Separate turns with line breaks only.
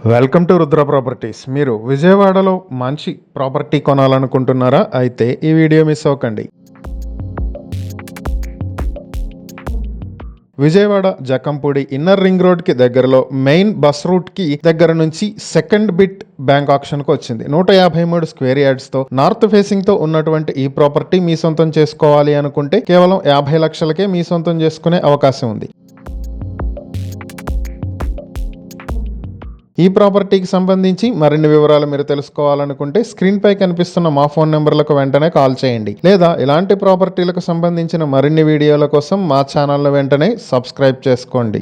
Welcome to Rudra properties. మీరు విజయవాడలో మంచి ప్రాపర్టీ కొనాలనుకుంటున్నారా? అయితే ఈ వీడియో మిస్ అవ్వకండి. విజయవాడ జకంపూడి ఇన్నర్ రింగ్ రోడ్కి దగ్గరలో మెయిన్ బస్ రూట్కి దగ్గర నుంచి సెకండ్ బిట్ బ్యాంక్ ఆప్షన్కి వచ్చింది. 153 స్క్వేర్ యార్డ్స్తో నార్త్ ఫేసింగ్తో ఉన్నటువంటి ఈ ప్రాపర్టీ మీ సొంతం చేసుకోవాలి అనుకుంటే కేవలం 50 లక్షలకే మీ సొంతం చేసుకునే అవకాశం ఉంది. ఈ ప్రాపర్టీకి సంబంధించి మరిన్ని వివరాలు మీరు తెలుసుకోవాలనుకుంటే స్క్రీన్ పై కనిపిస్తున్న మా ఫోన్ నెంబర్లకు వెంటనే కాల్ చేయండి, లేదా ఇలాంటి ప్రాపర్టీలకు సంబంధించిన మరిన్ని వీడియోల కోసం మా ఛానల్ను వెంటనే సబ్స్క్రైబ్ చేసుకోండి.